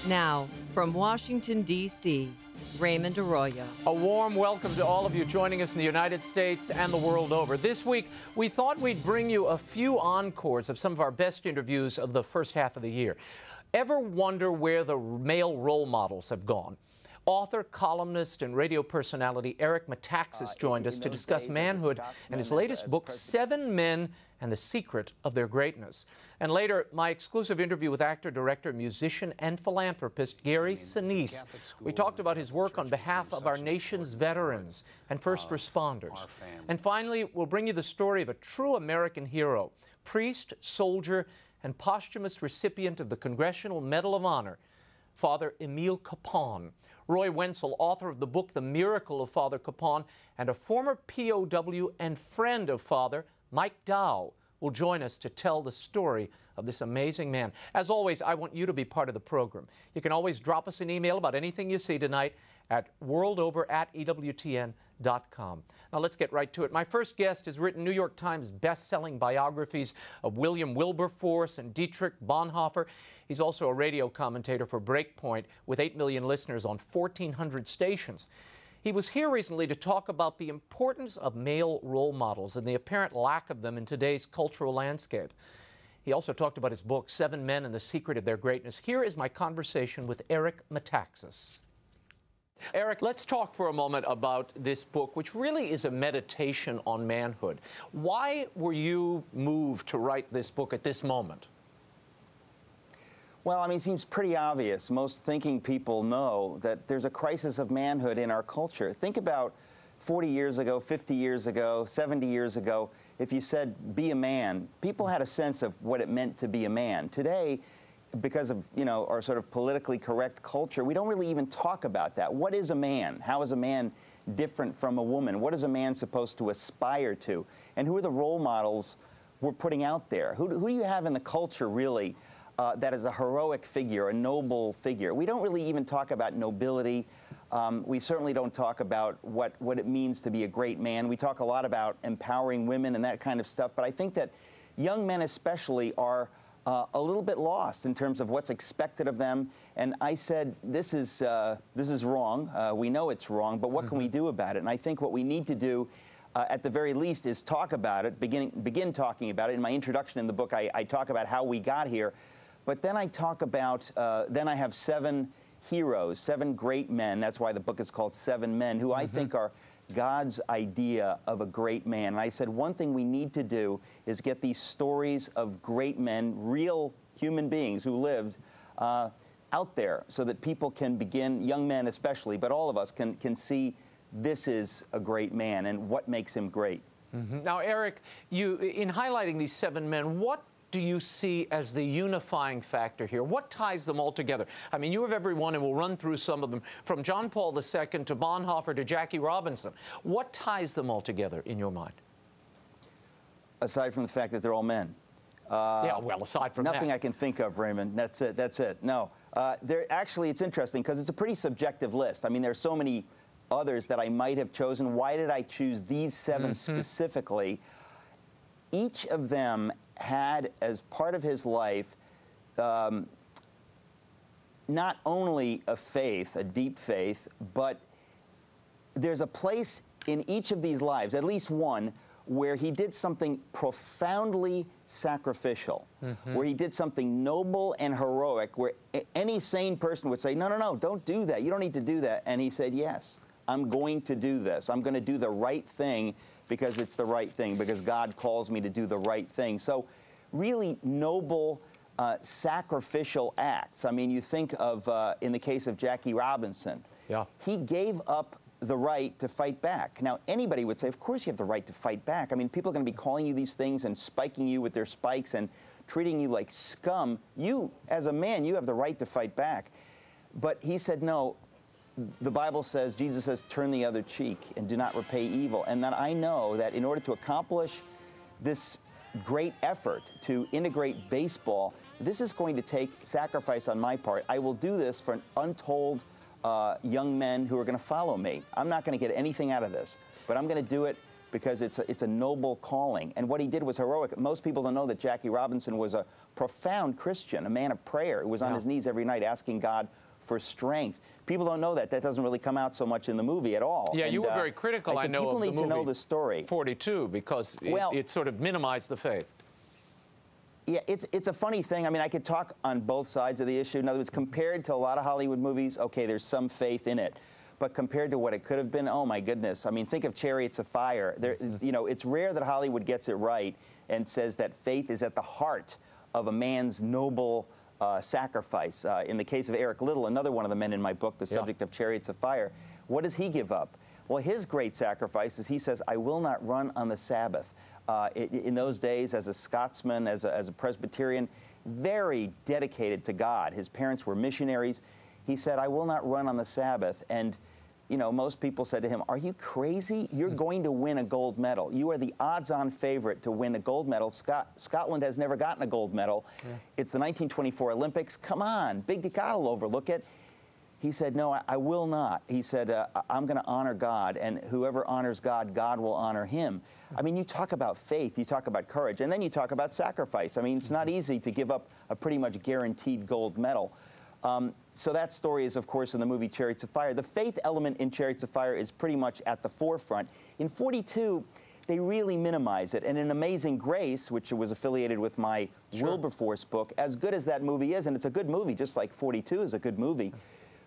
Now, from Washington, D.C., Raymond Arroyo. A warm welcome to all of you joining us in the United States and the world over. This week, we thought we'd bring you a few encores of some of our best interviews of the first half of the year. Ever wonder where the male role models have gone? Author, columnist, and radio personality Eric Metaxas joined us to discuss manhood and his latest book, 7 Men and the Secret of Their Greatness. And later, my exclusive interview with actor, director, musician, and philanthropist Gary Sinise. We talked about his work on behalf of our nation's veterans and first responders. And finally, we'll bring you the story of a true American hero, priest, soldier, and posthumous recipient of the Congressional Medal of Honor, Father Emile Capon. Roy Wenzel, author of the book The Miracle of Father Capon, and a former POW and friend of Father, Mike Dow, will join us to tell the story of this amazing man. As always, I want you to be part of the program. You can always drop us an email about anything you see tonight at worldover@EWTN.com. Now let's get right to it. My first guest has written New York Times best-selling biographies of William Wilberforce and Dietrich Bonhoeffer. He's also a radio commentator for Breakpoint with 8 million listeners on 1,400 stations. He was here recently to talk about the importance of male role models and the apparent lack of them in today's cultural landscape. He also talked about his book, 7 Men and the Secret of Their Greatness. Here is my conversation with Eric Metaxas. Eric, let's talk for a moment about this book, which really is a meditation on manhood. Why were you moved to write this book at this moment? Well, I mean, it seems pretty obvious. Most thinking people know that there's a crisis of manhood in our culture. Think about 40 years ago, 50 years ago, 70 years ago. If you said, be a man, people had a sense of what it meant to be a man. Today, because of, our sort of politically correct culture, we don't really even talk about that. What is a man? How is a man different from a woman? What is a man supposed to aspire to? And who are the role models we're putting out there? Who do you have in the culture, really, that is a heroic figure, a noble figure? We don't really even talk about nobility. We certainly don't talk about what it means to be a great man. We talk a lot about empowering women and that kind of stuff, but I think that young men especially are a little bit lost in terms of what's expected of them. And I said, this is wrong. We know it's wrong, but what can we do about it? And I think what we need to do at the very least is talk about it, begin talking about it. In my introduction in the book, I talk about how we got here. But then I talk about, then I have 7 heroes, 7 great men. That's why the book is called 7 Men, who I think are God's idea of a great man. And I said one thing we need to do is get these stories of great men, real human beings who lived, out there so that people can begin, young men especially, but all of us can see this is a great man and what makes him great. Now, Eric, in highlighting these 7 men, what do you see as the unifying factor here? What ties them all together? I mean, you have every one, and we'll run through some of them, from John Paul II to Bonhoeffer to Jackie Robinson. What ties them all together in your mind? Aside from the fact that they're all men. Yeah, well, aside from nothing I can think of, Raymond. That's it. That's it. No. Actually, it's interesting because it's a pretty subjective list. I mean, there's so many others that I might have chosen. Why did I choose these 7 specifically? Each of them had, as part of his life, not only a faith, a deep faith, but there's a place in each of these lives, at least one, where he did something profoundly sacrificial, where he did something noble and heroic, where any sane person would say, no, no, no, don't do that. You don't need to do that. And he said, yes, I'm going to do this. I'm going to do the right thing because it's the right thing, because God calls me to do the right thing. So really noble, sacrificial acts. I mean, you think of, in the case of Jackie Robinson, he gave up the right to fight back. Now, anybody would say, of course you have the right to fight back. I mean, people are going to be calling you these things and spiking you with their spikes and treating you like scum. You, as a man, you have the right to fight back. But he said, no, the Bible says, Jesus says, turn the other cheek and do not repay evil. And that I know that in order to accomplish this great effort to integrate baseball. This is going to take sacrifice on my part. I will do this for untold young men who are going to follow me. I'm not going to get anything out of this, but I'm going to do it because it's a noble calling. And what he did was heroic. Most people don't know that Jackie Robinson was a profound Christian, a man of prayer who was on his knees every night asking God for strength. People don't know that. That doesn't really come out so much in the movie at all. Yeah, and you were very critical, I know, people of the need to know the story. 42, because it sort of minimized the faith. Yeah, it's a funny thing. I mean, I could talk on both sides of the issue. In other words, compared to a lot of Hollywood movies, okay, there's some faith in it. But compared to what it could have been, oh my goodness. I mean, think of Chariots of Fire. You know, it's rare that Hollywood gets it right and says that faith is at the heart of a man's noble sacrifice. In the case of Eric Liddell, another one of the men in my book, the subject of Chariots of Fire, what does he give up? Well, his great sacrifice is he says, I will not run on the Sabbath. In those days, as a Scotsman, as a Presbyterian, very dedicated to God. His parents were missionaries. He said, I will not run on the Sabbath. And, you know, most people said to him, are you crazy? You're going to win a gold medal. You are the odds-on favorite to win a gold medal. Scotland has never gotten a gold medal. It's the 1924 Olympics. Come on, Big God will overlook it. He said, no, I will not. He said, I'm going to honor God, and whoever honors God, God will honor him. I mean, you talk about faith, you talk about courage, and then you talk about sacrifice. I mean, it's not easy to give up a pretty much guaranteed gold medal. So that story is, of course, in the movie Chariots of Fire. The faith element in Chariots of Fire is pretty much at the forefront. In 42, they really minimize it. And in Amazing Grace, which was affiliated with my Wilberforce book, as good as that movie is, and it's a good movie, just like 42 is a good movie,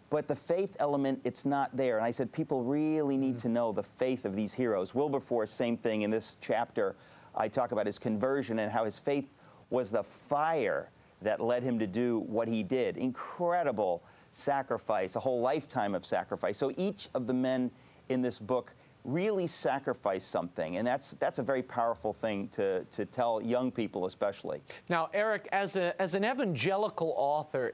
but the faith element, it's not there. And I said, people really need to know the faith of these heroes. Wilberforce, same thing. In this chapter, I talk about his conversion and how his faith was the fire that led him to do what he did. Incredible sacrifice, a whole lifetime of sacrifice. So each of the men in this book really sacrificed something, and that's a very powerful thing to tell young people especially. Now, Eric, as an evangelical author,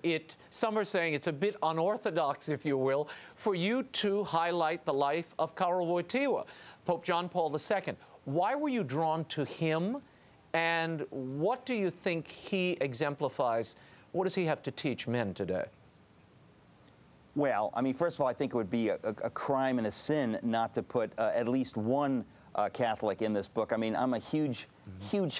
some are saying it's a bit unorthodox, if you will, for you to highlight the life of Karol Wojtyła, Pope John Paul II. Why were you drawn to him? And what do you think he exemplifies? What does he have to teach men today? Well, I mean, first of all, I think it would be a crime and a sin not to put at least one Catholic in this book. I mean, I'm a huge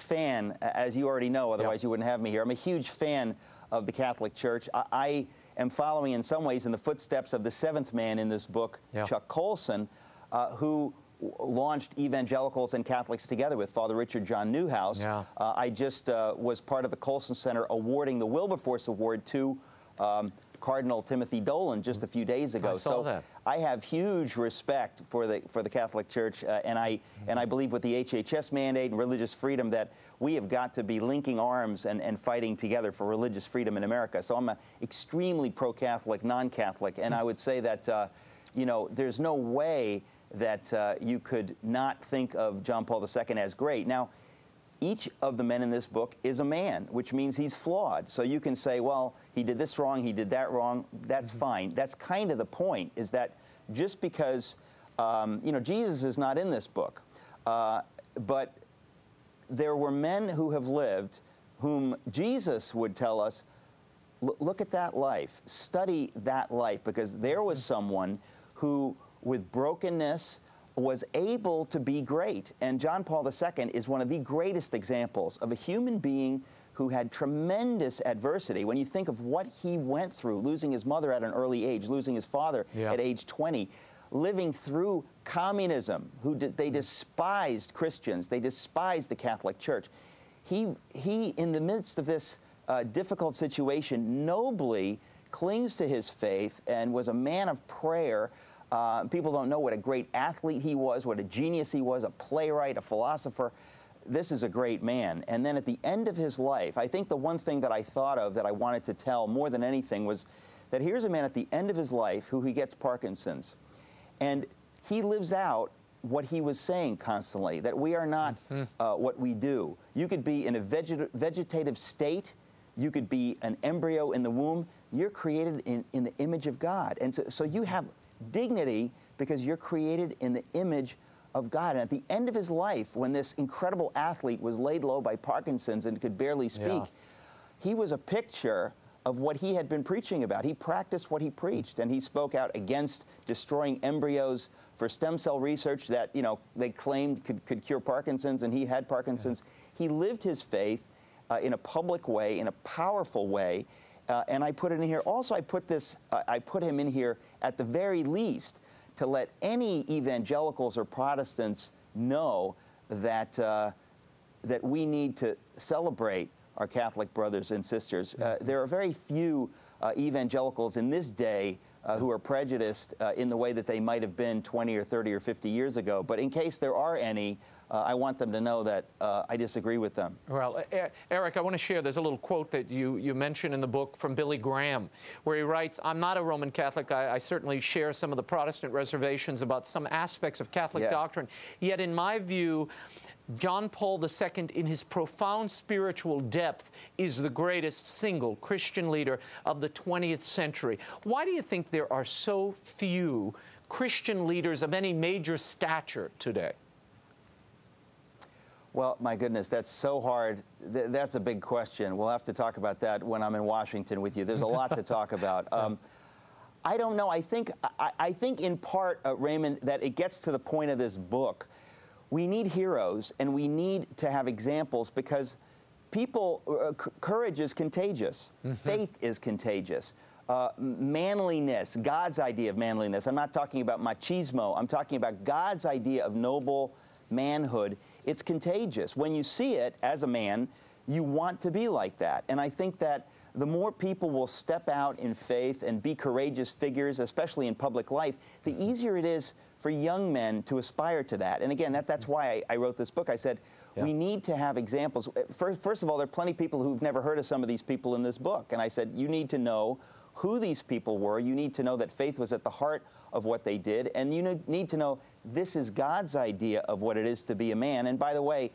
fan, as you already know, otherwise you wouldn't have me here. I'm a huge fan of the Catholic Church. I am following in some ways in the footsteps of the seventh man in this book, Chuck Colson, who launched Evangelicals and Catholics Together with Father Richard John Newhouse. I just was part of the Colson Center awarding the Wilberforce Award to Cardinal Timothy Dolan just a few days ago. I saw that. I have huge respect for the Catholic Church, and I believe with the HHS mandate and religious freedom that we have got to be linking arms and fighting together for religious freedom in America. So I'm an extremely pro-Catholic, non-Catholic, and I would say that you know, there's no way that you could not think of John Paul II as great. Now, each of the men in this book is a man, which means he's flawed. So you can say, well, he did this wrong, he did that wrong. That's fine. That's kind of the point, is that just because, you know, Jesus is not in this book, but there were men who have lived whom Jesus would tell us, look at that life, study that life, because there was someone who, with brokenness, was able to be great. And John Paul II is one of the greatest examples of a human being who had tremendous adversity. When you think of what he went through, losing his mother at an early age, losing his father at age 20, living through communism, they despised Christians, they despised the Catholic Church. He in the midst of this difficult situation, nobly clings to his faith and was a man of prayer. People don't know what a great athlete he was, what a genius he was, a playwright, a philosopher. This is a great man. And then at the end of his life, I think the one thing that I thought of that I wanted to tell more than anything was that here's a man at the end of his life who he gets Parkinson's. And he lives out what he was saying constantly, that we are not what we do. You could be in a vegetative state. You could be an embryo in the womb. You're created in the image of God. And so you have dignity because you're created in the image of God. And at the end of his life, when this incredible athlete was laid low by Parkinson's and could barely speak, he was a picture of what he had been preaching about. He practiced what he preached, and he spoke out against destroying embryos for stem cell research that, you know, they claimed could cure Parkinson's, and he had Parkinson's. He lived his faith in a public way, in a powerful way, and I put it in here. Also, I put him in here at the very least to let any evangelicals or Protestants know that that we need to celebrate our Catholic brothers and sisters. There are very few evangelicals in this day who are prejudiced in the way that they might have been 20 or 30 or 50 years ago. But in case there are any, I want them to know that I disagree with them. Well, Eric, I want to share, there's a little quote that you mention in the book from Billy Graham, where he writes, "I'm not a Roman Catholic. I certainly share some of the Protestant reservations about some aspects of Catholic doctrine. Yet in my view, John Paul II, in his profound spiritual depth, is the greatest single Christian leader of the 20th century." Why do you think there are so few Christian leaders of any major stature today? Well, my goodness, that's so hard. That's a big question. We'll have to talk about that when I'm in Washington with you. There's a lot to talk about. I don't know. I think in part, Raymond, that it gets to the point of this book. We need heroes, and we need to have examples, because courage is contagious. Faith is contagious. Manliness, God's idea of manliness. I'm not talking about machismo. I'm talking about God's idea of noble manhood. It's contagious. When you see it as a man, you want to be like that. And I think that the more people will step out in faith and be courageous figures, especially in public life, the easier it is for young men to aspire to that. And again, that's why I wrote this book. I said, we need to have examples. First of all, there are plenty of people who've never heard of some of these people in this book. And I said, you need to know who these people were. You need to know that faith was at the heart of what they did. And you need to know this is God's idea of what it is to be a man. And by the way,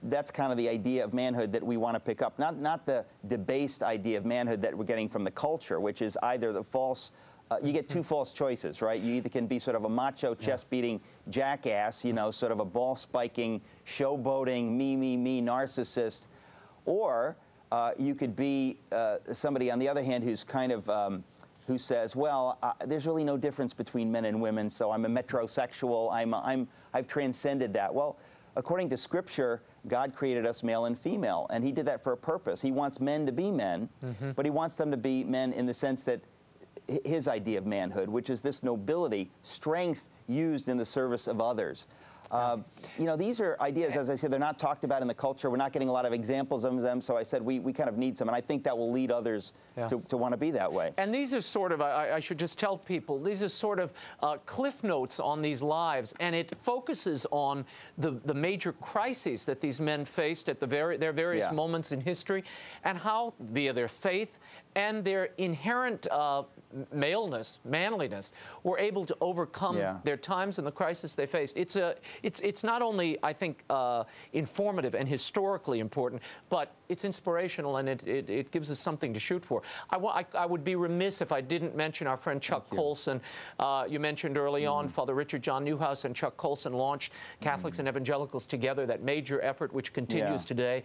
that's kind of the idea of manhood that we want to pick up. Not the debased idea of manhood that we're getting from the culture, which is either the false, you get two false choices, right? You either can be sort of a macho, chest-beating jackass, you know, sort of a ball-spiking, showboating, me narcissist, or you could be somebody, on the other hand, who's kind of, who says, well, there's really no difference between men and women, so I'm a metrosexual, I've transcended that. Well, according to Scripture, God created us male and female, and he did that for a purpose. He wants men to be men, but he wants them to be men in the sense that his idea of manhood, which is this nobility, strength used in the service of others. You know, these are ideas, as I said, they're not talked about in the culture. We're not getting a lot of examples of them, so I said we kind of need some, and I think that will lead others to want to be that way. And these are sort of, I should just tell people, these are sort of cliff notes on these lives, and it focuses on the major crises that these men faced at their various moments in history, and how, via their faith and their inherent maleness, manliness, were able to overcome their times and the crisis they faced. It's not only, I think, informative and historically important, but it's inspirational, and it gives us something to shoot for. I would be remiss if I didn't mention our friend Chuck Colson. You mentioned early on Father Richard John Newhouse and Chuck Colson launched Catholics and Evangelicals Together, that major effort which continues today.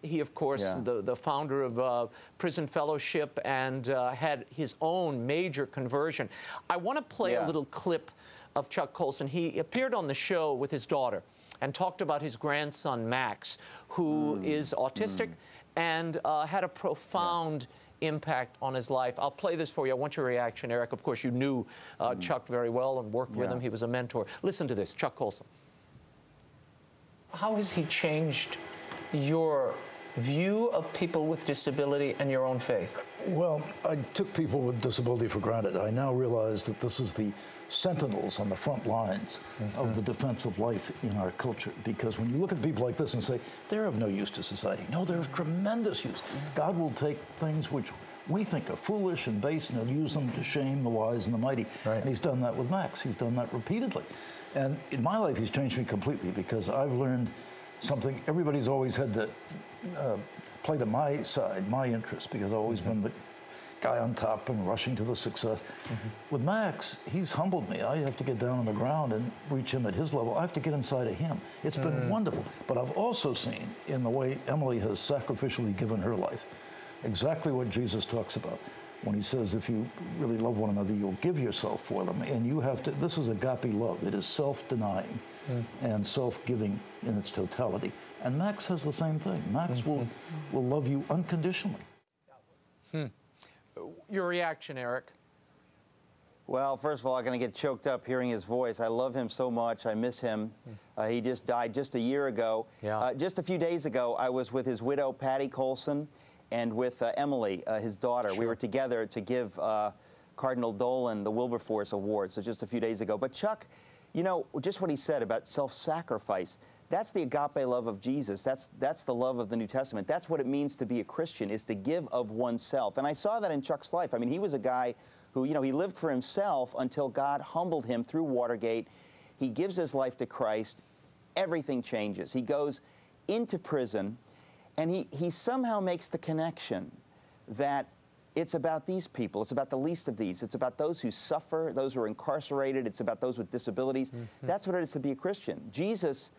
He, of course, the founder of Prison Fellowship, and had his own major conversion. I want to play a little clip of Chuck Colson. He appeared on the show with his daughter and talked about his grandson, Max, who is autistic and had a profound impact on his life. I'll play this for you. I want your reaction, Eric. Of course, you knew Chuck very well and worked with him. He was a mentor. Listen to this, Chuck Colson. How has he changed your view of people with disability and your own faith? Well, I took people with disability for granted. I now realize that this is the sentinels on the front lines of the defense of life in our culture. Because when you look at people like this and say, they're of no use to society. No, they're of tremendous use. God will take things which we think are foolish and base, and he'll use them to shame the wise and the mighty. And he's done that with Max. He's done that repeatedly. And in my life, he's changed me completely, because I've learned something. Everybody's always had to play to my side, my interest, because I've always been the guy on top and rushing to the success. With Max, he's humbled me. I have to get down on the ground and reach him at his level. I have to get inside of him. It's been wonderful. But I've also seen, in the way Emily has sacrificially given her life, exactly what Jesus talks about when he says, if you really love one another, you'll give yourself for them. And you have to, this is agape love. It is self-denying and self-giving in its totality. And Max has the same thing. Max will love you unconditionally. Your reaction, Eric? Well, first of all, I'm going to get choked up hearing his voice. I love him so much. I miss him. He just died just a year ago. Yeah. Just a few days ago, I was with his widow, Patty Colson, and with Emily, his daughter. Sure. We were together to give Cardinal Dolan the Wilberforce Award, so just a few days ago. But Chuck, you know, just what he said about self-sacrifice, that's the agape love of Jesus. That's the love of the New Testament. That's what it means to be a Christian, is to give of oneself. And I saw that in Chuck's life. I mean, he was a guy who, you know, he lived for himself until God humbled him through Watergate. He gives his life to Christ. Everything changes. He goes into prison, and he somehow makes the connection that it's about these people. It's about the least of these. It's about those who suffer, those who are incarcerated. It's about those with disabilities. That's what it is to be a Christian. Jesus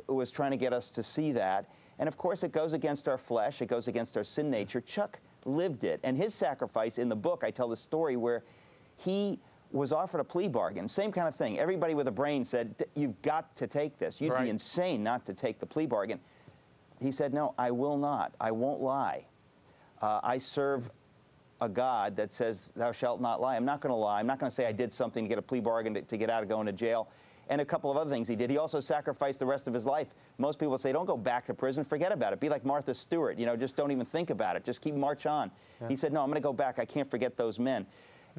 was trying to get us to see that. And of course, it goes against our flesh. It goes against our sin nature. Chuck lived it. And his sacrifice, in the book, I tell the story where he was offered a plea bargain. Same kind of thing. Everybody with a brain said, you've got to take this. You'd be insane not to take the plea bargain. He said, no, I will not. I won't lie. I serve a God that says, thou shalt not lie. I'm not going to lie. I'm not going to say I did something to get a plea bargain to get out of going to jail. And a couple of other things he did. He also sacrificed the rest of his life. Most people say, don't go back to prison. Forget about it. Be like Martha Stewart. You know, just don't even think about it. Just march on. Yeah. He said, no, I'm going to go back. I can't forget those men.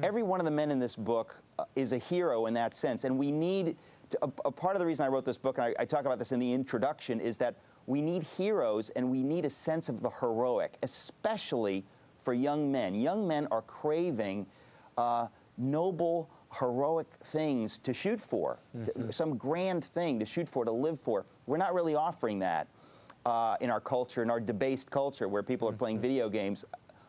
Every one of the men in this book is a hero in that sense. And we need, a part of the reason I wrote this book, and I talk about this in the introduction, is that we need heroes and we need a sense of the heroic, especially for young men. Young men are craving noble, heroic things to shoot for, some grand thing to shoot for, to live for. We're not really offering that in our culture, in our debased culture where people are playing video games.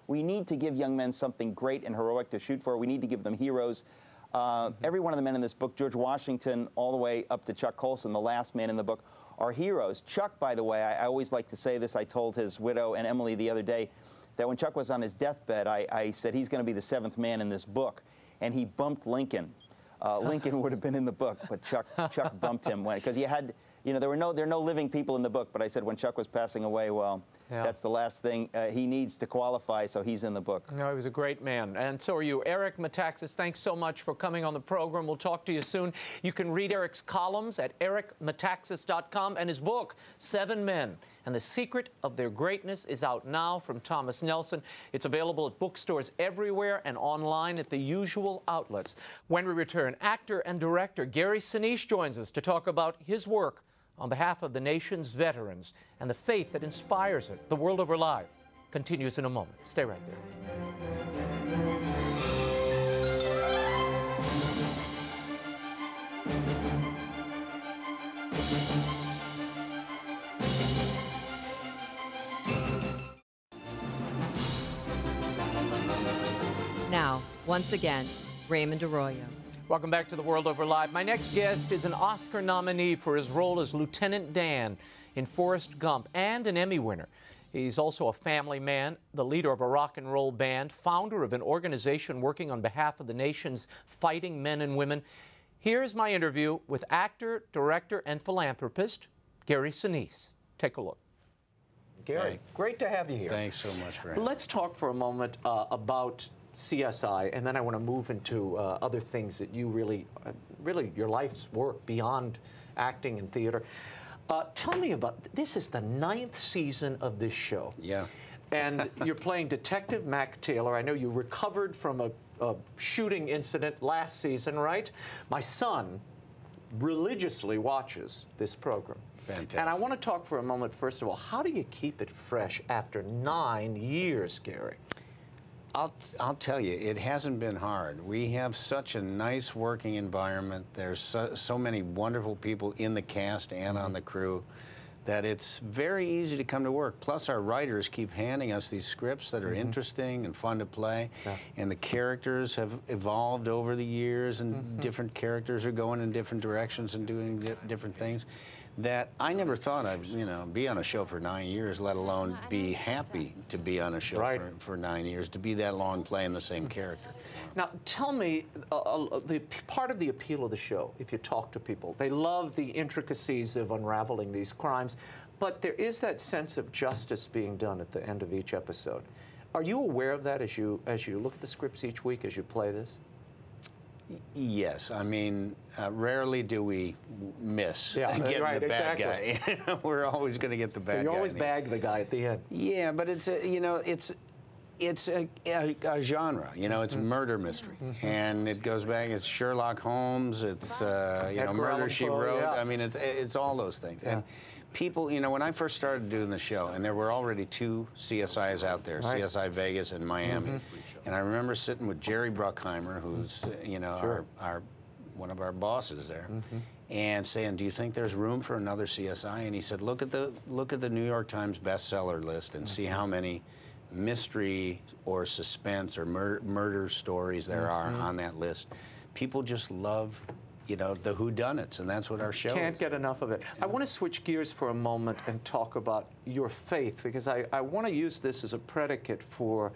We need to give young men something great and heroic to shoot for. We need to give them heroes. Every one of the men in this book, George Washington all the way up to Chuck Colson, the last man in the book, are heroes. Chuck, by the way, I always like to say this, I told his widow and Emily the other day, that when Chuck was on his deathbed, I said he's going to be the 7th man in this book. And he bumped Lincoln. Lincoln would have been in the book, but Chuck bumped him because he had, you know, there are no living people in the book. But I said when Chuck was passing away, well, that's the last thing he needs to qualify, so he's in the book. No, he was a great man, and so are you. Eric Metaxas, thanks so much for coming on the program. We'll talk to you soon. You can read Eric's columns at ericmetaxas.com, and his book, 7 Men and the Secret of Their Greatness, is out now from Thomas Nelson. It's available at bookstores everywhere and online at the usual outlets. When we return, actor and director Gary Sinise joins us to talk about his work on behalf of the nation's veterans and the faith that inspires it. The World Over Live continues in a moment. Stay right there. Now, once again, Raymond Arroyo. Welcome back to The World Over Live. My next guest is an Oscar nominee for his role as Lieutenant Dan in Forrest Gump and an Emmy winner. He's also a family man, the leader of a rock and roll band, founder of an organization working on behalf of the nation's fighting men and women. Here's my interview with actor, director, and philanthropist Gary Sinise. Take a look. Gary, great to have you here. Thanks so much for having me. Let's talk for a moment about CSI, and then I want to move into other things that you really your life's work beyond acting and theater. Tell me about, this is the 9th season of this show. Yeah. And you're playing Detective Mac Taylor. I know you recovered from a shooting incident last season, right? My son religiously watches this program. Fantastic. And I want to talk for a moment, first of all, how do you keep it fresh after 9 years, Gary? I'll tell you, it hasn't been hard. We have such a nice working environment. There's so many wonderful people in the cast and on the crew. that it's very easy to come to work. Plus, our writers keep handing us these scripts that are interesting and fun to play, and the characters have evolved over the years, and different characters are going in different directions and doing different things. That I never thought I'd, be on a show for 9 years, let alone be happy to be on a show for 9 years, to be that long playing the same character. Now, tell me, part of the appeal of the show, if you talk to people, they love the intricacies of unraveling these crimes, but there is that sense of justice being done at the end of each episode. Are you aware of that as you look at the scripts each week, as you play this? Yes, I mean, rarely do we miss getting the bad guy. We're always going to get the bad guy. You always bag the guy at the end. Yeah, but it's a genre. It's murder mystery, and it goes back. It's Sherlock Holmes. It's Murder, She Wrote. Yeah. I mean, it's all those things. Yeah. And people, when I first started doing the show, and there were already 2 CSIs out there, CSI Vegas and Miami. And I remember sitting with Jerry Bruckheimer, who's our one of our bosses there, and saying, "Do you think there's room for another CSI?" And he said, "Look at the New York Times bestseller list and see how many mystery or suspense or murder stories there are on that list. People just love." The whodunits, and that's what our show Can't is. get enough of it. I want to switch gears for a moment and talk about your faith, because I want to use this as a predicate for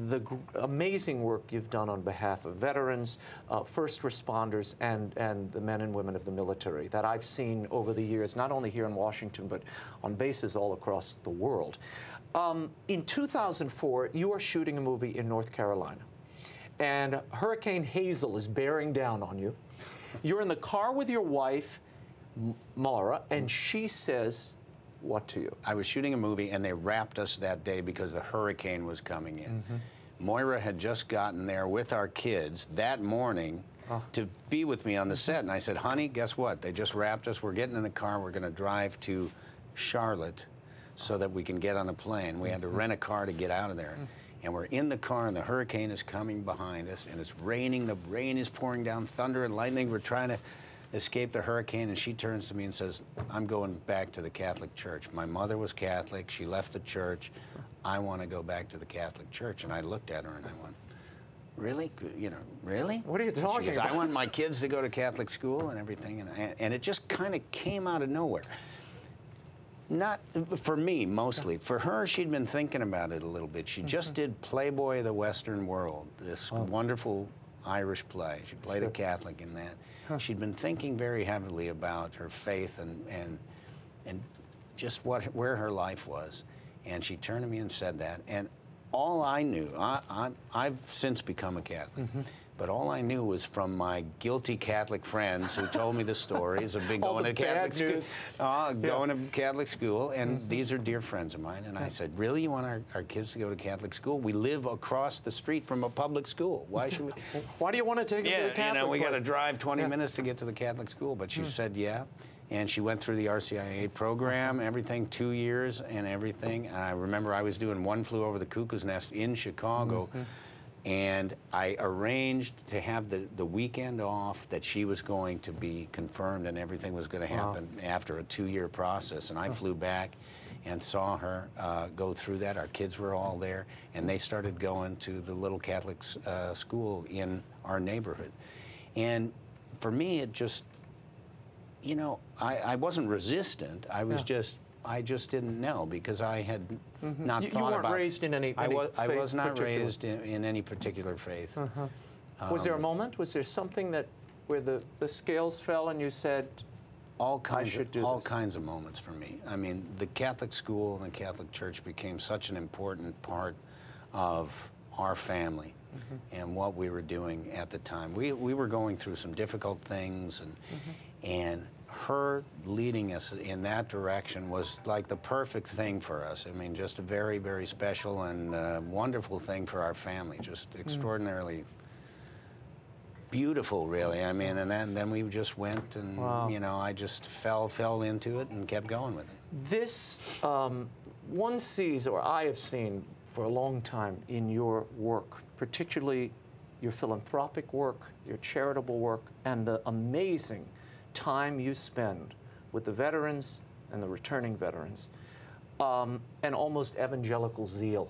the amazing work you've done on behalf of veterans, first responders, and the men and women of the military that I've seen over the years, not only here in Washington, but on bases all across the world. In 2004, you are shooting a movie in North Carolina, and Hurricane Hazel is bearing down on you. You're in the car with your wife, Maura, and she says what to you? I was shooting a movie, and they wrapped us that day because the hurricane was coming in. Moira had just gotten there with our kids that morning to be with me on the set, and I said, "Honey, guess what? They just wrapped us. We're getting in the car. We're going to drive to Charlotte so that we can get on a plane." We had to rent a car to get out of there. And we're in the car, and the hurricane is coming behind us, and it's raining. The rain is pouring down, thunder and lightning. We're trying to escape the hurricane, and she turns to me and says, "I'm going back to the Catholic Church. My mother was Catholic. She left the church. I want to go back to the Catholic Church." And I looked at her, and I went, "Really? Really?" What are you talking about? I want my kids to go to Catholic school and everything. And it just kind of came out of nowhere. Not for me, mostly. For her, she'd been thinking about it a little bit. She just did Playboy of the Western World, this wonderful Irish play. She played a Catholic in that. She'd been thinking very heavily about her faith and just where her life was. And she turned to me and said that. And all I knew, I've since become a Catholic. But all I knew was from my guilty Catholic friends who told me the stories of being going to Catholic school, going to Catholic school, and these are dear friends of mine. And I said, "Really, you want our kids to go to Catholic school? We live across the street from a public school. Why should we?" Why do you want to take them to the Catholic? We got to drive 20 minutes to get to the Catholic school. But she said, "Yeah." And she went through the RCIA program, everything, 2 years and everything. And I remember I was doing One Flew Over the Cuckoo's Nest in Chicago. And I arranged to have the weekend off that she was going to be confirmed and everything was going to happen after a 2-year process. And I flew back and saw her go through that. Our kids were all there, and they started going to the little Catholic school in our neighborhood. And for me, it just, I wasn't resistant. I was I just didn't know because I had not thought about. You weren't raised in any faith I was not raised in any particular faith. Was there a moment? Was there something where the scales fell and you said, all kinds of moments for me. I mean, the Catholic school and the Catholic Church became such an important part of our family and what we were doing at the time. We were going through some difficult things, and her leading us in that direction was like the perfect thing for us. I mean, just a very, very special and wonderful thing for our family. Just extraordinarily beautiful, really. I mean, and then we just went, and I just fell into it and kept going with it. This one sees, or I have seen for a long time in your work, particularly your philanthropic work, your charitable work, and the amazing time you spend with the veterans and the returning veterans, an almost evangelical zeal.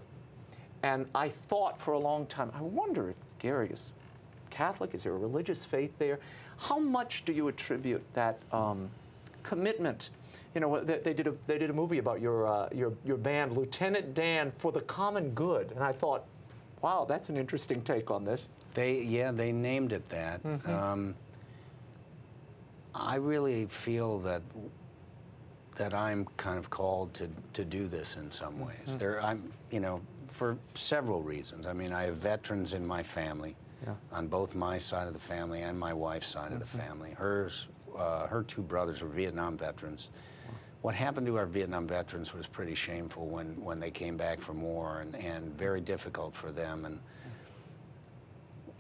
And I thought for a long time, I wonder if Gary is Catholic, is there a religious faith there? How much do you attribute that commitment? You know, they did a movie about your band, Lieutenant Dan for the Common Good, and I thought, wow, that's an interesting take on this. They named it that. I really feel that I'm kind of called to do this in some ways. You know, for several reasons. I mean, I have veterans in my family, on both my side of the family and my wife's side of the family. Her two brothers were Vietnam veterans. What happened to our Vietnam veterans was pretty shameful when they came back from war, and very difficult for them. And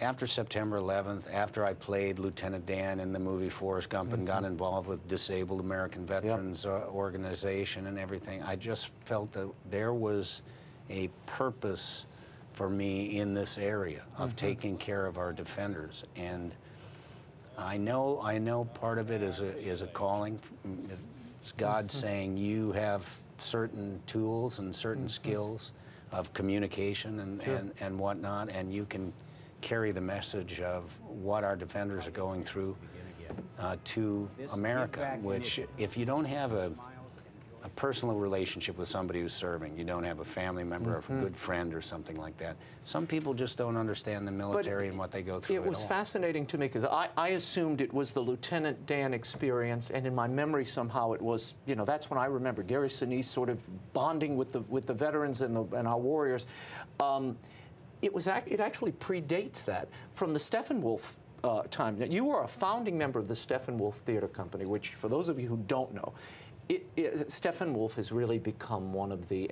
after September 11th, after I played Lieutenant Dan in the movie Forrest Gump and got involved with Disabled American Veterans Organization and everything, I just felt that there was a purpose for me in this area of taking care of our defenders. And I know part of it is a calling. It's God saying you have certain tools and certain skills of communication and whatnot, and you can carry the message of what our defenders are going through to America, which if you don't have a personal relationship with somebody who's serving, you don't have a family member or a good friend or something like that, some people just don't understand the military and what they go through. It was fascinating to me because I assumed it was the Lieutenant Dan experience, and in my memory somehow it was, you know, that's when I remember Gary Sinise sort of bonding with the veterans and our warriors. It actually predates that from the Steppenwolf time. Now, you are a founding member of the Steppenwolf Theater Company, which, for those of you who don't know, Steppenwolf has really become one of the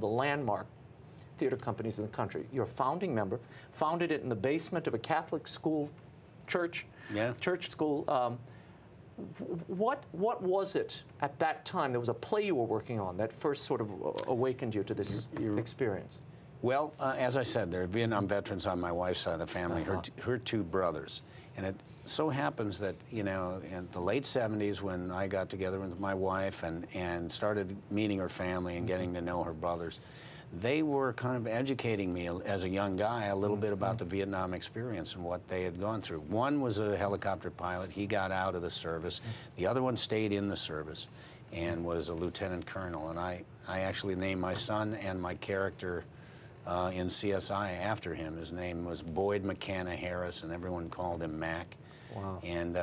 landmark theater companies in the country. You're a founding member, founded it in the basement of a Catholic school church school. What was it at that time? There was a play you were working on that first sort of awakened you to this experience. Well, as I said, there are Vietnam veterans on my wife's side of the family, her two brothers. And it so happens that, you know, in the late 70s when I got together with my wife and started meeting her family and getting to know her brothers, they were kind of educating me as a young guy a little bit about the Vietnam experience and what they had gone through. One was a helicopter pilot. He got out of the service. The other one stayed in the service and was a lieutenant colonel. And I actually named my son and my character in CSI after him. His name was Boyd McKenna Harris, and everyone called him Mac. Wow. And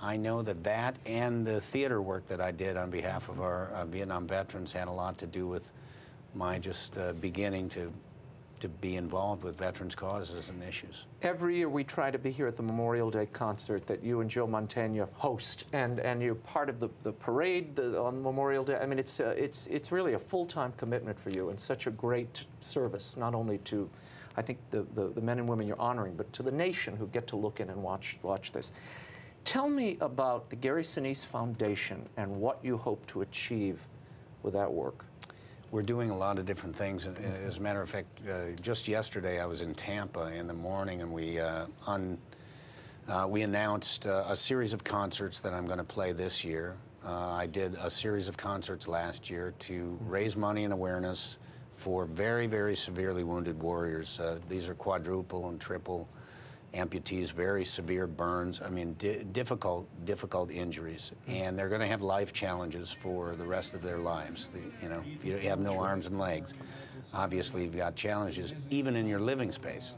I know that and the theater work that I did on behalf of our Vietnam veterans had a lot to do with my just beginning to be involved with veterans' causes and issues. Every year we try to be here at the Memorial Day concert that you and Joe Mantegna host, and you're part of the parade on Memorial Day. I mean, it's really a full-time commitment for you and such a great service, not only to, I think, the men and women you're honoring, but to the nation who get to look in and watch this. Tell me about the Gary Sinise Foundation and what you hope to achieve with that work. We're doing a lot of different things. As a matter of fact, just yesterday I was in Tampa in the morning, and we announced a series of concerts that I'm going to play this year. I did a series of concerts last year to raise money and awareness for very, very severely wounded warriors. These are quadruple and triple amputees, very severe burns. I mean, difficult injuries, and they're going to have life challenges for the rest of their lives. You know, if you have no arms and legs, obviously you've got challenges even in your living space.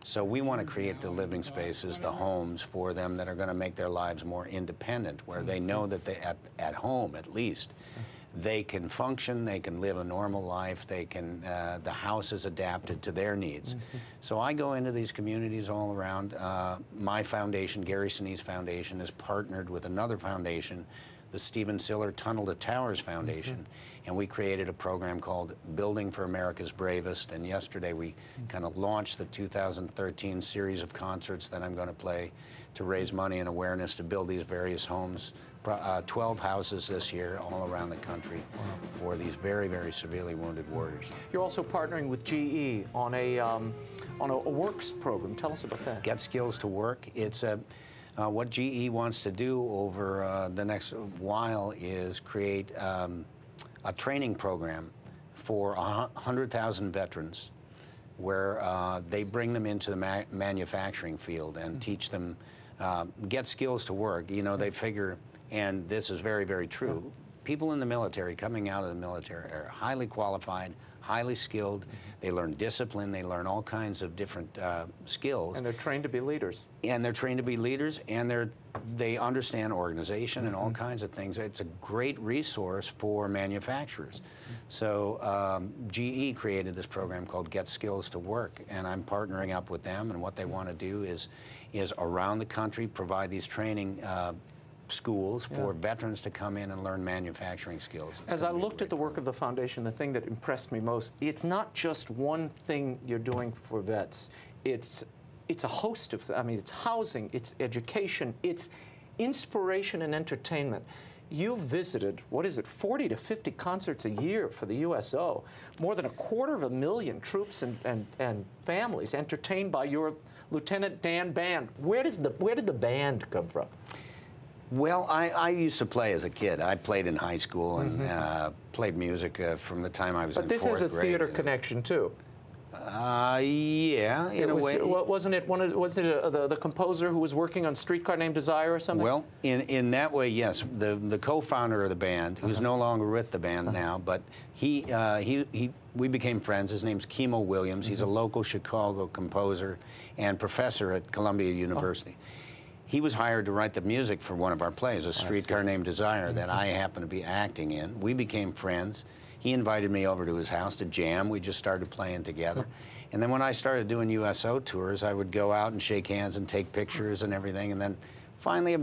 So we want to create the living spaces, the homes for them that are going to make their lives more independent, where they know that they, at home at least, they can function, they can live a normal life, they can, the house is adapted to their needs. So I go into these communities all around. My foundation, Gary Sinise Foundation, is partnered with another foundation, the Stephen Siller Tunnel to Towers Foundation, and we created a program called Building for America's Bravest, and yesterday we kind of launched the 2013 series of concerts that I'm going to play to raise money and awareness to build these various homes. 12 houses this year all around the country for these very, very severely wounded warriors. You're also partnering with GE on a works program. Tell us about that. Get Skills to Work. It's a what GE wants to do over the next while is create a training program for 100,000 veterans where they bring them into the manufacturing field and teach them, get skills to work. You know, they figure, and this is very, very true, people in the military, coming out of the military, are highly qualified, highly skilled. They learn discipline. They learn all kinds of different skills. And they're trained to be leaders. And they're trained to be leaders, and they understand organization and all kinds of things. It's a great resource for manufacturers. So GE created this program called Get Skills to Work, and I'm partnering up with them, and what they want to do is around the country provide these training schools for veterans to come in and learn manufacturing skills. As I looked at the work of the foundation, the thing that impressed me most, it's not just one thing you're doing for vets. It's a host of, I mean, it's housing, it's education, it's inspiration and entertainment. You've visited, what is it, 40 to 50 concerts a year for the USO. More than 250,000 troops and families entertained by your Lieutenant Dan Band. Where did the band come from? Well, I used to play as a kid. I played in high school and played music from the time I was in 4th grade. But this has a theater connection, too. Yeah, in a way. Wasn't it the composer who was working on Streetcar Named Desire or something? Well, in that way, yes. The co-founder of the band, who's no longer with the band now, but we became friends. His name's Kimo Williams. He's a local Chicago composer and professor at Columbia University. He was hired to write the music for one of our plays, A Streetcar Named Desire, that I happened to be acting in. We became friends. He invited me over to his house to jam. We just started playing together. And then when I started doing USO tours, I would go out and shake hands and take pictures and everything. And then finally,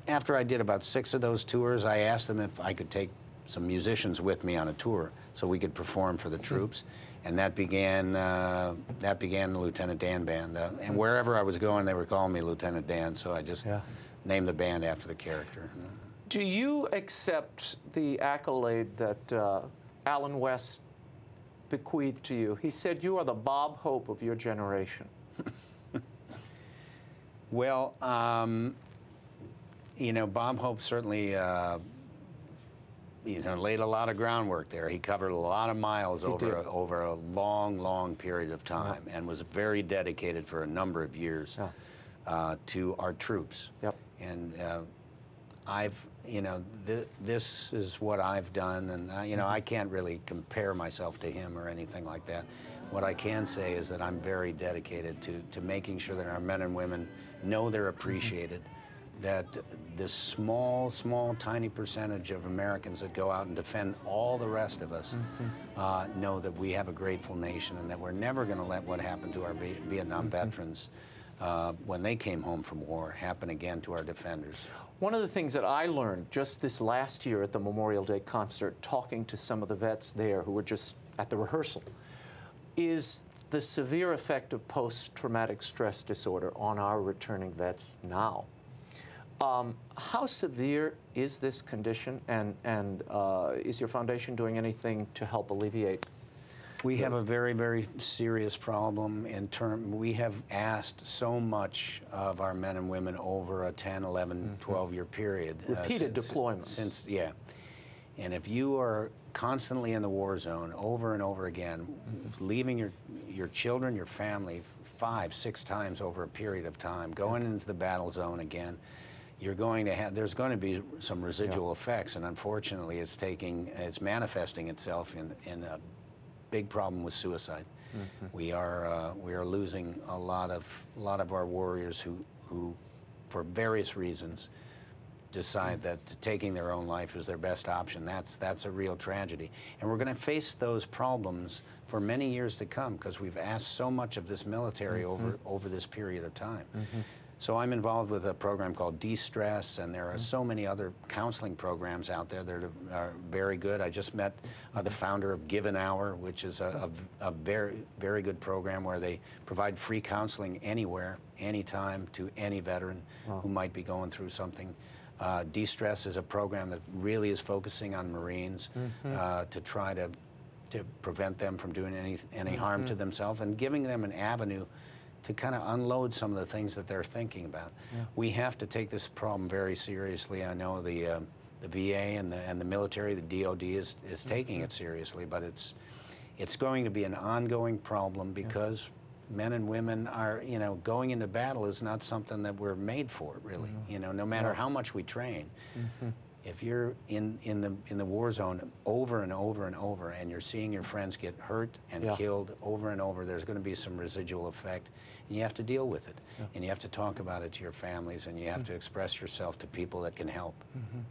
after I did about 6 of those tours, I asked him if I could take some musicians with me on a tour so we could perform for the troops. And that began the Lieutenant Dan Band. And wherever I was going, they were calling me Lieutenant Dan, so I just named the band after the character. Do you accept the accolade that Alan West bequeathed to you? He said you are the Bob Hope of your generation. Well, you know, Bob Hope certainly laid a lot of groundwork there. He covered a lot of miles over a long, long period of time and was very dedicated for a number of years to our troops. And this is what I've done, and I can't really compare myself to him or anything like that. What I can say is that I'm very dedicated to making sure that our men and women know they're appreciated, that this small, tiny percentage of Americans that go out and defend all the rest of us know that we have a grateful nation and that we're never going to let what happened to our Vietnam veterans when they came home from war happen again to our defenders. One of the things that I learned just this last year at the Memorial Day concert, talking to some of the vets there who were just at the rehearsal, is the severe effect of post-traumatic stress disorder on our returning vets now. How severe is this condition, and is your foundation doing anything to help alleviate? We have a very, very serious problem we have asked so much of our men and women over a 10, 11, 12-year period. Repeated deployments. And if you are constantly in the war zone over and over again, leaving your children, your family 5, 6 times over a period of time, going into the battle zone again, there's going to be some residual effects, and unfortunately it's manifesting itself in a big problem with suicide. We are losing a lot of our warriors who for various reasons decide that taking their own life is their best option. That's a real tragedy, and we're going to face those problems for many years to come because we've asked so much of this military over this period of time. So I'm involved with a program called De-Stress, and there are so many other counseling programs out there that are very good. I just met the founder of Give an Hour, which is a very, very good program where they provide free counseling anywhere, anytime, to any veteran who might be going through something. De-Stress is a program that really is focusing on Marines to try to prevent them from doing any harm to themselves and giving them an avenue to kind of unload some of the things that they're thinking about. Yeah. We have to take this problem very seriously. I know the VA and the military, the DOD is taking it seriously, but it's going to be an ongoing problem because men and women are, you know, going into battle is not something that we're made for, really. You know, no matter how much we train. If you're in the war zone over and over and over, and you're seeing your friends get hurt and killed over and over, there's going to be some residual effect, and you have to deal with it. And you have to talk about it to your families, and you have to express yourself to people that can help.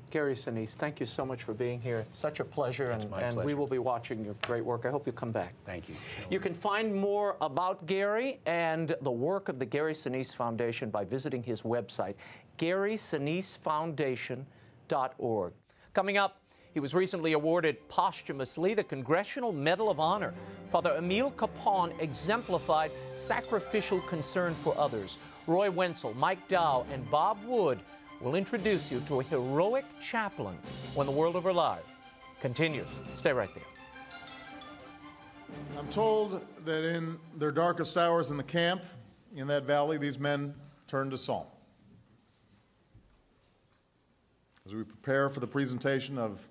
Gary Sinise, thank you so much for being here. Such a pleasure, It's my and pleasure. we will be watching your great work. I hope you come back. Thank you. You can find more about Gary and the work of the Gary Sinise Foundation by visiting his website, GarySiniseFoundation.org. Coming up, he was recently awarded posthumously the Congressional Medal of Honor. Father Emil Capon exemplified sacrificial concern for others. Roy Wenzel, Mike Dow, and Bob Wood will introduce you to a heroic chaplain when The World Over Live continues. Stay right there. I'm told that in their darkest hours in the camp, in that valley, these men turned to psalm. As we prepare for the presentation of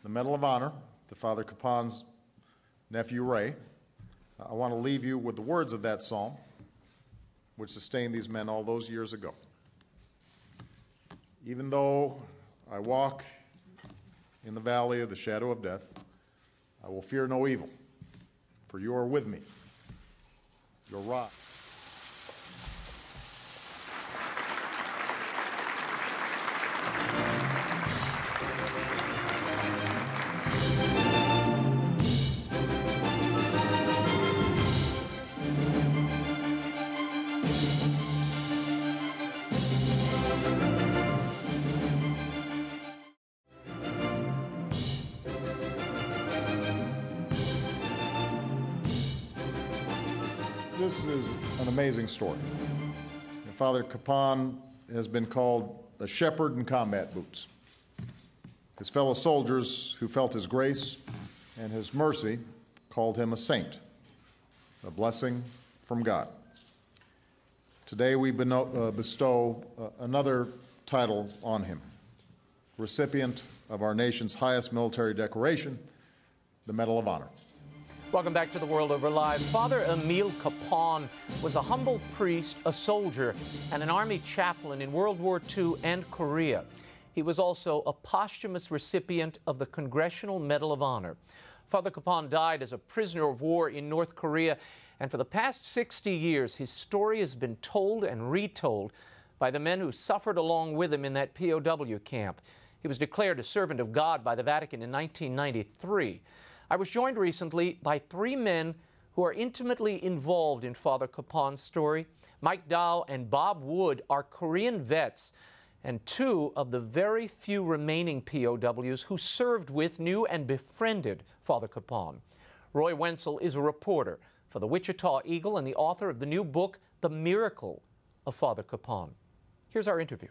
the Medal of Honor to Father Capon's nephew Ray, I want to leave you with the words of that psalm, which sustained these men all those years ago. Even though I walk in the valley of the shadow of death, I will fear no evil, for you are with me. Your rod. This is an amazing story. Father Capon has been called a shepherd in combat boots. His fellow soldiers who felt his grace and his mercy called him a saint, a blessing from God. Today we bestow another title on him, recipient of our nation's highest military decoration, the Medal of Honor. Welcome back to The World Over Live. Father Emil Capon was a humble priest, a soldier, and an army chaplain in World War II and Korea. He was also a posthumous recipient of the Congressional Medal of Honor. Father Capon died as a prisoner of war in North Korea, and for the past 60 years, his story has been told and retold by the men who suffered along with him in that POW camp. He was declared a servant of God by the Vatican in 1993. I was joined recently by three men who are intimately involved in Father Capon's story. Mike Dow and Bob Wood are Korean vets and two of the very few remaining POWs who served with, knew, and befriended Father Capon. Roy Wenzel is a reporter for the Wichita Eagle and the author of the new book, The Miracle of Father Capon. Here's our interview.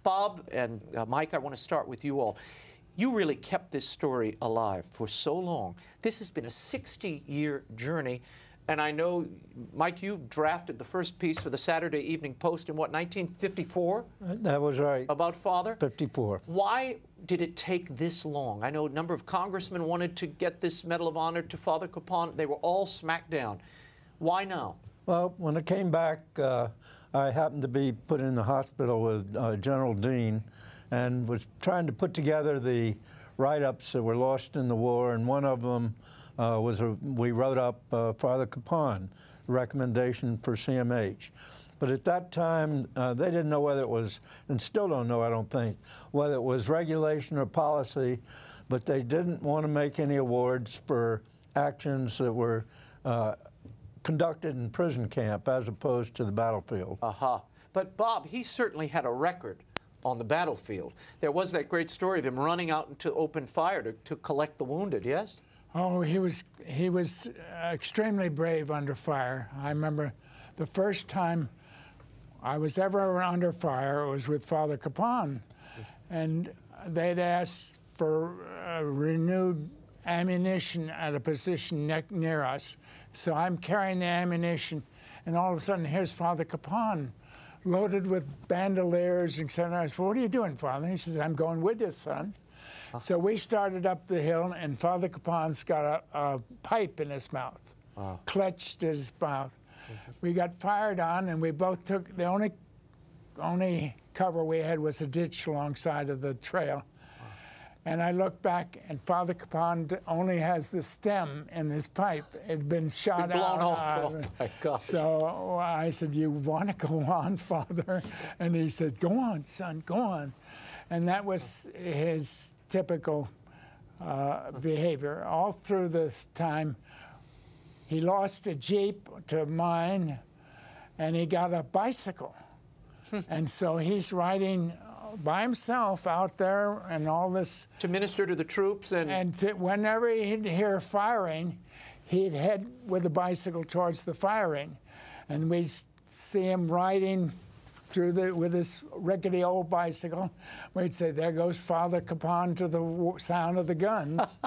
Bob and Mike, I want to start with you all. You really kept this story alive for so long. This has been a 60-year journey, and I know, Mike, you drafted the first piece for the Saturday Evening Post in, what, 1954? That was right. About Father? 54. Why did it take this long? I know a number of congressmen wanted to get this Medal of Honor to Father Capon. They were all smacked down. Why now? Well, when I came back, I happened to be put in the hospital with General Dean, and was trying to put together the write-ups that were lost in the war, and one of them we wrote up Father Capon, recommendation for CMH. But at that time, they didn't know whether it was, and still don't know, I don't think, whether it was regulation or policy, but they didn't want to make any awards for actions that were conducted in prison camp as opposed to the battlefield. But Bob, he certainly had a record on the battlefield. There was that great story of him running out into open fire to collect the wounded, yes? Oh, he was extremely brave under fire. I remember the first time I was ever under fire, it was with Father Capon, and they'd asked for renewed ammunition at a position near us. So I'm carrying the ammunition, And all of a sudden, here's Father Capon, loaded with bandoliers, etc. I said, well, what are you doing, Father? He says, I'm going with you, son. So we started up the hill, and Father Capon's got a pipe in his mouth, clutched in his mouth. We got fired on, and we both took, the only cover we had was a ditch alongside of the trail. And I looked back, and Father Capon only has the stem in his pipe. It had been shot out. Oh, my gosh. So I said, you want to go on, Father? And he said, go on, son, go on. And that was his typical behavior. All through this time, he lost a Jeep to mine, and he got a bicycle. And so he's riding by himself out there and all this. To minister to the troops and whenever he'd hear firing, he'd head with the bicycle towards the firing. And we'd see him riding through with this rickety old bicycle. We'd say, there goes Father Capon to the sound of the guns.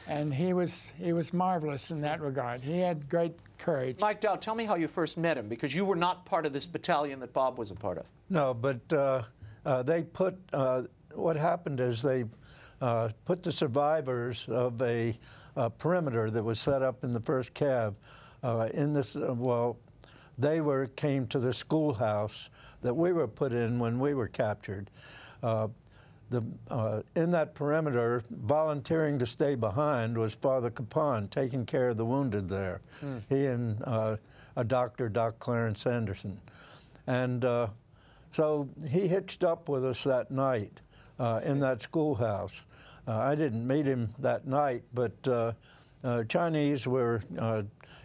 And he was marvelous in that regard. He had great courage. Mike Dow, tell me how you first met him, because you were not part of this battalion that Bob was a part of. No, but they put, what happened is they put the survivors of a perimeter that was set up in the 1st Cav in this, well, they came to the schoolhouse that we were put in when we were captured. In that perimeter, volunteering to stay behind was Father Capon, taking care of the wounded there. He and a doctor, Doc Clarence Anderson. And so he hitched up with us that night in that schoolhouse. I didn't meet him that night, but Chinese were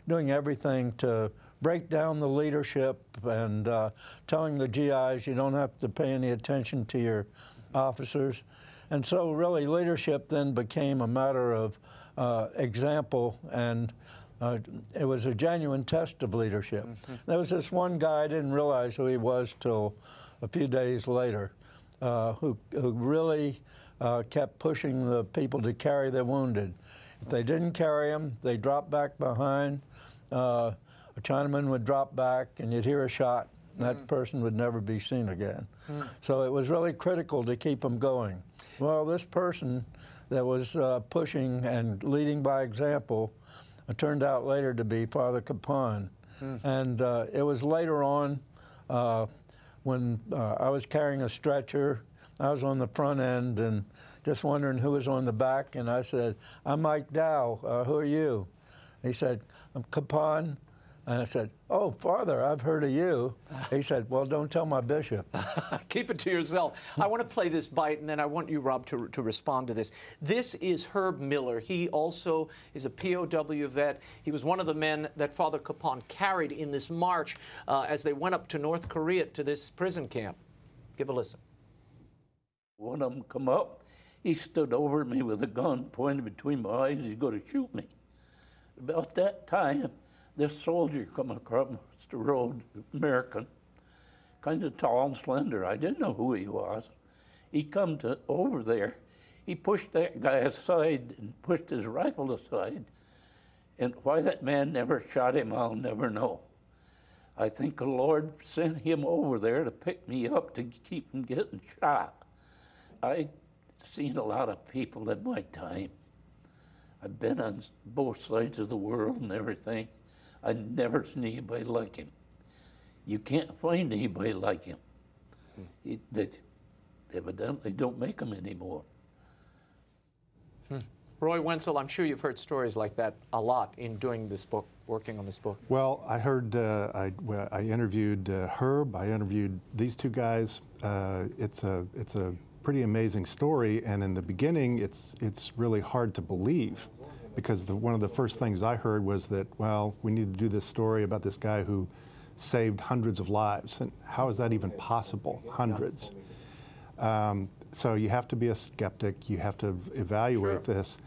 doing everything to break down the leadership and telling the GIs you don't have to pay any attention to your officers. And so really leadership then became a matter of example, and it was a genuine test of leadership. There was this one guy, I didn't realize who he was till a few days later, who really kept pushing the people to carry their wounded. If they didn't carry them, they dropped back behind. A Chinaman would drop back, and you'd hear a shot, and that person would never be seen again. So it was really critical to keep them going. Well, this person that was pushing and leading by example turned out later to be Father Capon. And it was later on when I was carrying a stretcher. I was on the front end and just wondering who was on the back, and I said, I'm Mike Dow, who are you? He said, I'm Capon. And I said, oh, Father, I've heard of you. He said, well, don't tell my bishop. Keep it to yourself. I want to play this bite, and then I want you, Rob, to respond to this. This is Herb Miller. He also is a POW vet. He was one of the men that Father Capon carried in this march as they went up to North Korea to this prison camp. Give a listen. One of them come up. He stood over me with a gun pointed between my eyes. He's going to shoot me. About that time, this soldier come across the road, American, kind of tall and slender. I didn't know who he was. He come over there. He pushed that guy aside and pushed his rifle aside. And why that man never shot him, I'll never know. I think the Lord sent him over there to pick me up to keep from getting shot. I've seen a lot of people in my time. I've been on both sides of the world and everything. I never seen anybody like him. You can't find anybody like him. They evidently don't make them anymore. Roy Wenzel, I'm sure you've heard stories like that a lot in doing this book, working on this book. Well, I heard, I interviewed Herb, I interviewed these two guys. It's a pretty amazing story, and in the beginning, it's really hard to believe, because one of the first things I heard was that, well, we need to do this story about this guy who saved hundreds of lives, and how is that even possible? Hundreds. So you have to be a skeptic, you have to evaluate this,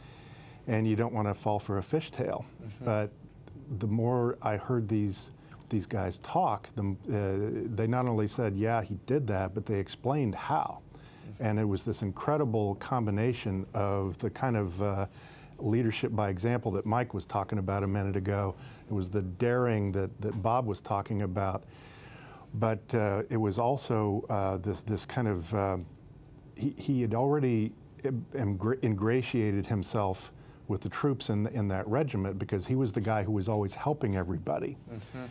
and you don't want to fall for a fishtail. But the more I heard these guys talk, they not only said, yeah, he did that, but they explained how. And it was this incredible combination of the kind of leadership by example that Mike was talking about a minute ago. It was the daring that Bob was talking about. But it was also this kind of, he had already ingratiated himself with the troops in that regiment because he was the guy who was always helping everybody. Mm-hmm.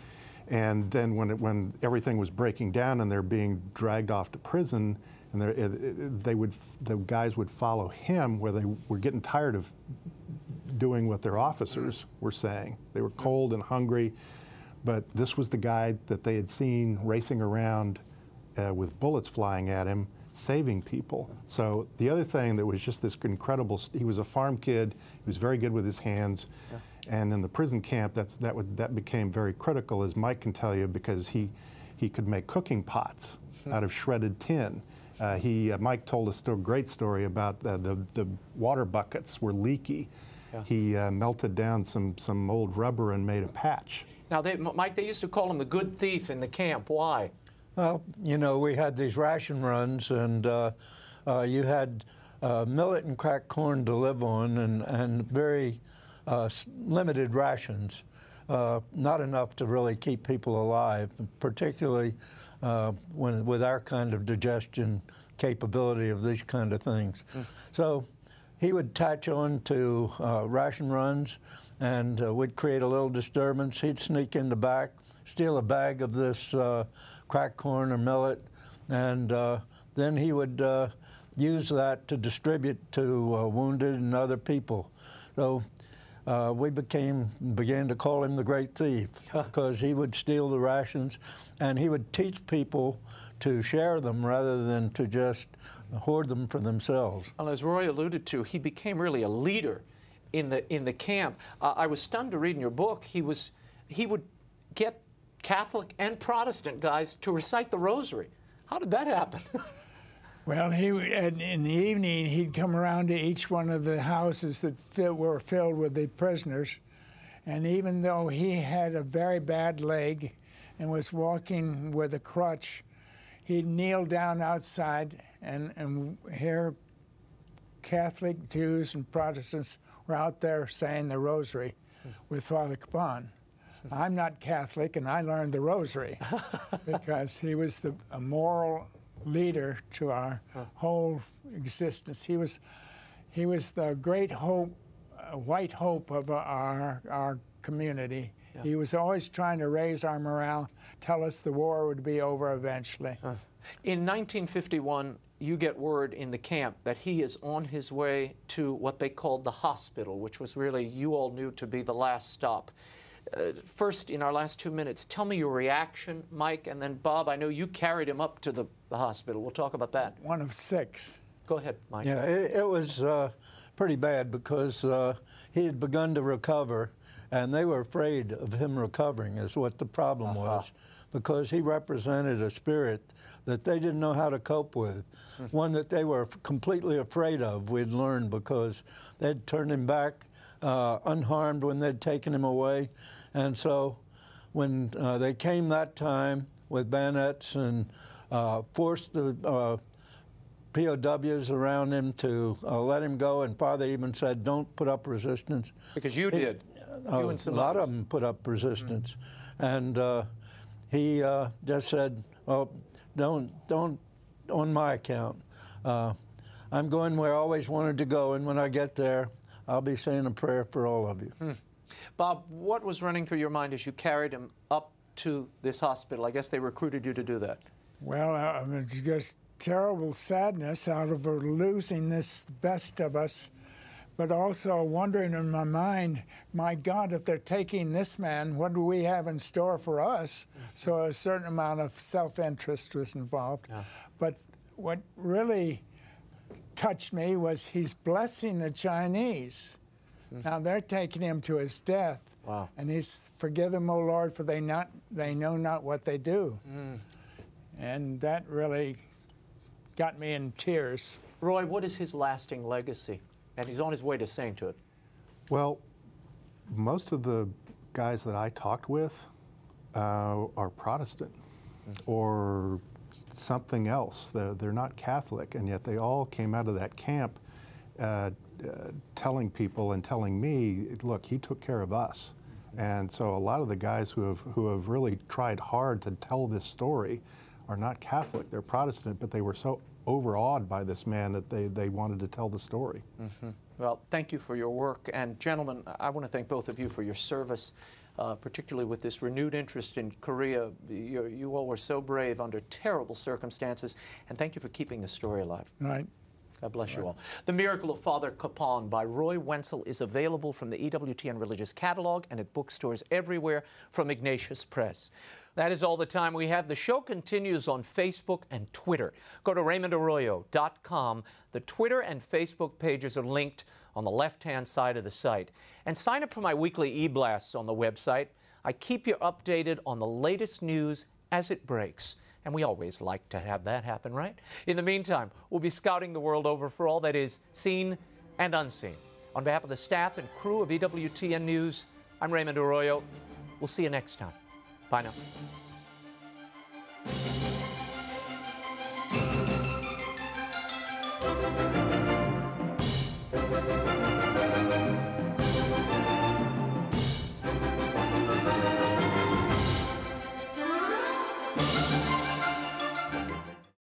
And then when everything was breaking down and they're being dragged off to prison, and the guys would follow him where they were getting tired of doing what their officers were saying. They were cold and hungry, but this was the guy that they had seen racing around with bullets flying at him, saving people. So the other thing that was just this incredible, he was a farm kid, he was very good with his hands, and in the prison camp that became very critical, as Mike can tell you, because he could make cooking pots out of shredded tin. Mike told us a great story about the water buckets were leaky. Yeah. He melted down some old rubber and made a patch. Now, Mike, they used to call him the good thief in the camp. Why? Well, you know, we had these ration runs, and you had millet and cracked corn to live on, and very limited rations. Not enough to really keep people alive, particularly with our kind of digestion capability of these kind of things. So he would attach on to ration runs, and we'd create a little disturbance. He'd sneak in the back, steal a bag of this cracked corn or millet, and then he would use that to distribute to wounded and other people. So we began to call him the Great Thief because he would steal the rations, and he would teach people to share them rather than to just hoard them for themselves. Well, as Roy alluded to, he became really a leader in the camp. I was stunned to read in your book he would get Catholic and Protestant guys to recite the Rosary. How did that happen? Well, in the evening, he'd come around to each one of the houses that were filled with the prisoners, and even though he had a very bad leg and was walking with a crutch, he'd kneel down outside, and here Catholic, Jews, and Protestants were out there saying the Rosary with Father Capon. I'm not Catholic, and I learned the Rosary because he was a moral leader to our whole existence. He was the great hope, white hope of our community. Yeah. He was always trying to raise our morale, tell us the war would be over eventually. In 1951, you get word in the camp that he is on his way to what they called the hospital, which was really, you all knew to be the last stop. First, in our last 2 minutes, tell me your reaction, Mike, and then Bob, I know you carried him up to the hospital. We'll talk about that. One of 6. Go ahead, Mike. Yeah, it was pretty bad because he had begun to recover, and they were afraid of him recovering is what the problem was, because he represented a spirit that they didn't know how to cope with, one that they were completely afraid of, we'd learned, because they'd turned him back unharmed when they'd taken him away. And so when they came that time with bayonets and forced the POWs around him to let him go, and Father even said, don't put up resistance. Because you did. You and some a lot others. of them put up resistance. And he just said, well, don't on my account. I'm going where I always wanted to go, and when I get there, I'll be saying a prayer for all of you. Bob, what was running through your mind as you carried him up to this hospital? I guess they recruited you to do that. Well, it's just terrible sadness out of losing this best of us, but also wondering in my mind, my God, if they're taking this man, what do we have in store for us? So a certain amount of self-interest was involved. Yeah. But what really touched me was he's blessing the Chinese. Now they're taking him to his death. Wow. And he's, forgive them, O Lord, for they know not what they do. And that really got me in tears. Roy, what is his lasting legacy? And he's on his way to sainthood. Well, most of the guys that I talked with are Protestant or something else. They're not Catholic, and yet they all came out of that camp telling people and telling me, look, he took care of us. And so a lot of the guys who have really tried hard to tell this story are not Catholic, they're Protestant, but they were so overawed by this man that they wanted to tell the story. Mm-hmm. Well, thank you for your work. And gentlemen, I want to thank both of you for your service, particularly with this renewed interest in Korea. You all were so brave under terrible circumstances, and thank you for keeping the story alive. Right. God bless you all. The Miracle of Father Capon by Roy Wenzel is available from the EWTN Religious Catalog and at bookstores everywhere from Ignatius Press. That is all the time we have. The show continues on Facebook and Twitter. Go to RaymondArroyo.com. The Twitter and Facebook pages are linked on the left-hand side of the site. And sign up for my weekly e-blasts on the website. I keep you updated on the latest news as it breaks. And we always like to have that happen, right? In the meantime, we'll be scouting the world over for all that is seen and unseen. On behalf of the staff and crew of EWTN News, I'm Raymond Arroyo. We'll see you next time. Bye now.